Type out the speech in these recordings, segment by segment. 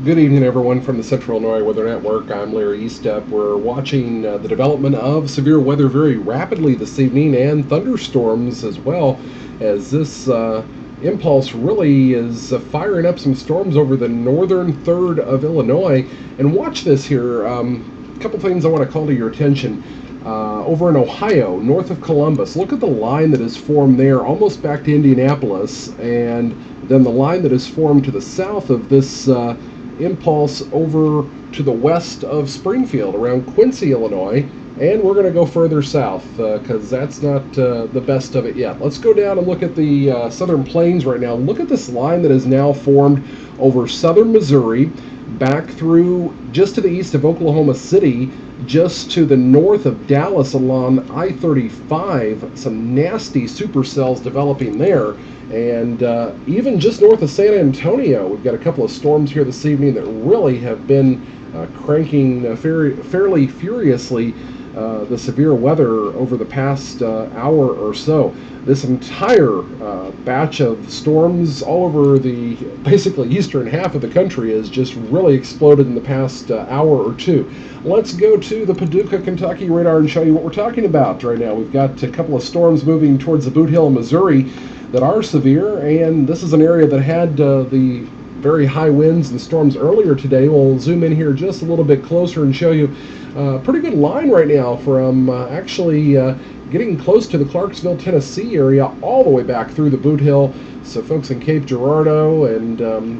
Good evening, everyone, from the Central Illinois Weather Network. I'm Larry Eastep. We're watching the development of severe weather very rapidly this evening and thunderstorms as well, as this impulse really is firing up some storms over the northern third of Illinois. And watch this here. A couple things I want to call to your attention. Over in Ohio, north of Columbus, look at the line that is formed there, almost back to Indianapolis, and then the line that is formed to the south of this impulse over to the west of Springfield, around Quincy, Illinois, and we're going to go further south because that's not the best of it yet. Let's go down and look at the southern plains right now. Look at this line that is now formed over southern Missouri, back through just to the east of Oklahoma City, just to the north of Dallas along I-35, some nasty supercells developing there. And even just north of San Antonio, we've got a couple of storms here this evening that really have been cranking fairly furiously the severe weather over the past hour or so. This entire batch of storms all over the basically eastern half of the country has just really exploded in the past hour or two. Let's go to the Paducah, Kentucky radar and show you what we're talking about right now. We've got a couple of storms moving towards the Boot Hill, Missouri, that are severe, and this is an area that had the very high winds and storms earlier today. We'll zoom in here just a little bit closer and show you a pretty good line right now from actually getting close to the Clarksville, Tennessee area all the way back through the Boot Hill. So folks in Cape Girardeau and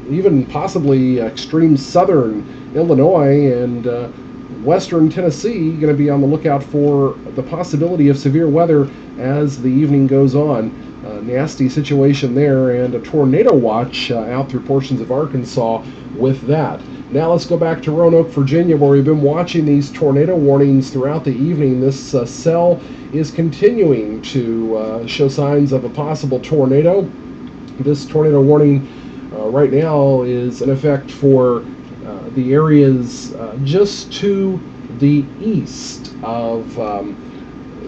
even possibly extreme southern Illinois and western Tennessee going to be on the lookout for the possibility of severe weather as the evening goes on. Nasty situation there, and a tornado watch out through portions of Arkansas with that. Now let's go back to Roanoke, Virginia, where we've been watching these tornado warnings throughout the evening. This cell is continuing to show signs of a possible tornado. This tornado warning right now is in effect for the areas just to the east of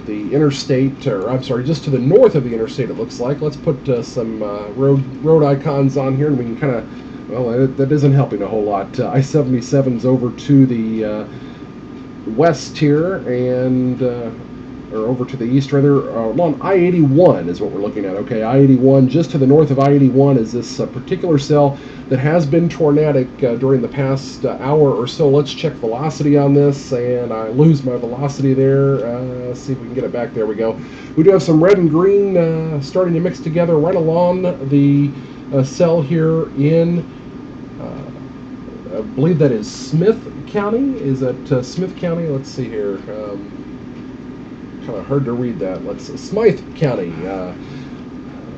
the interstate, or I'm sorry, just to the north of the interstate, it looks like. Let's put some road icons on here, and we can kind of, well, that isn't helping a whole lot. I-77's over to the west here, and or over to the east rather, along I-81 is what we're looking at. Okay, I-81, just to the north of I-81 is this particular cell that has been tornadic during the past hour or so. Let's check velocity on this, and I lose my velocity there. Let's see if we can get it back. There we go. We do have some red and green starting to mix together right along the cell here in, I believe that is Smith County. Is that Smith County? Let's see here. Kind of hard to read that. Smythe County,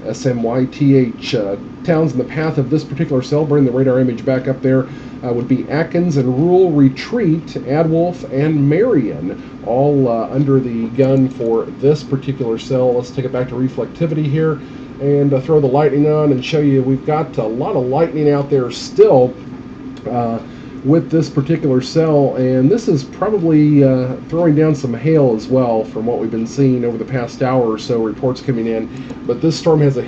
S-M-Y-T-H. Towns in the path of this particular cell, bring the radar image back up there, would be Atkins and Rural Retreat, Adwolf, and Marion, all under the gun for this particular cell. Let's take it back to reflectivity here and throw the lightning on and show you we've got a lot of lightning out there still with this particular cell, and this is probably throwing down some hail as well from what we've been seeing over the past hour or so, reports coming in. But this storm has a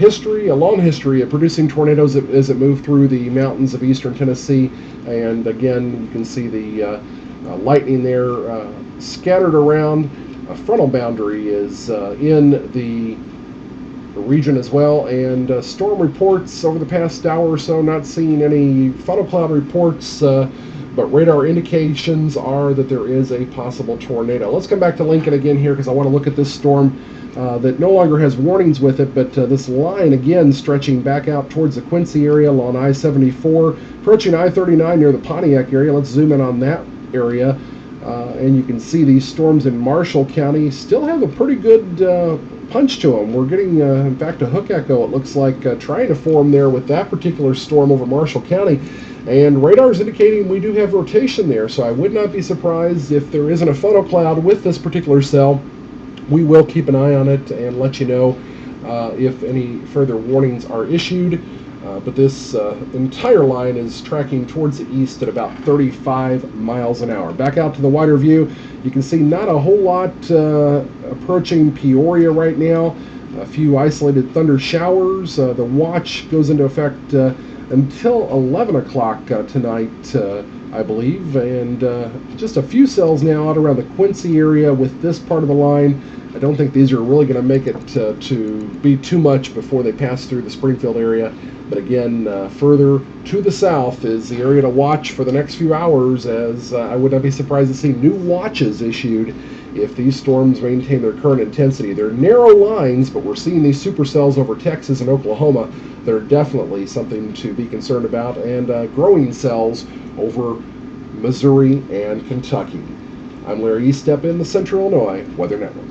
long history of producing tornadoes as it moved through the mountains of eastern Tennessee, and again you can see the lightning there scattered around. A frontal boundary is in the region as well, and storm reports over the past hour or so, not seeing any funnel cloud reports, but radar indications are that there is a possible tornado. Let's come back to Lincoln again here because I want to look at this storm that no longer has warnings with it, but this line again stretching back out towards the Quincy area along I-74, approaching I-39 near the Pontiac area. Let's zoom in on that area, and you can see these storms in Marshall County still have a pretty good punch to them. We're getting, in fact, a hook echo, it looks like, trying to form there with that particular storm over Marshall County. And radar is indicating we do have rotation there, so I would not be surprised if there isn't a funnel cloud with this particular cell. We will keep an eye on it and let you know if any further warnings are issued. But this entire line is tracking towards the east at about 35 miles an hour. Back out to the wider view, you can see not a whole lot approaching Peoria right now. A few isolated thunder showers. The watch goes into effect until 11 o'clock tonight, I believe, and just a few cells now out around the Quincy area with this part of the line. I don't think these are really going to make it to be too much before they pass through the Springfield area. But again, further to the south is the area to watch for the next few hours, as I would not be surprised to see new watches issued if these storms maintain their current intensity. They're narrow lines, but we're seeing these supercells over Texas and Oklahoma. They're definitely something to be concerned about, and growing cells over Missouri and Kentucky. I'm Larry Estep in the Central Illinois Weather Network.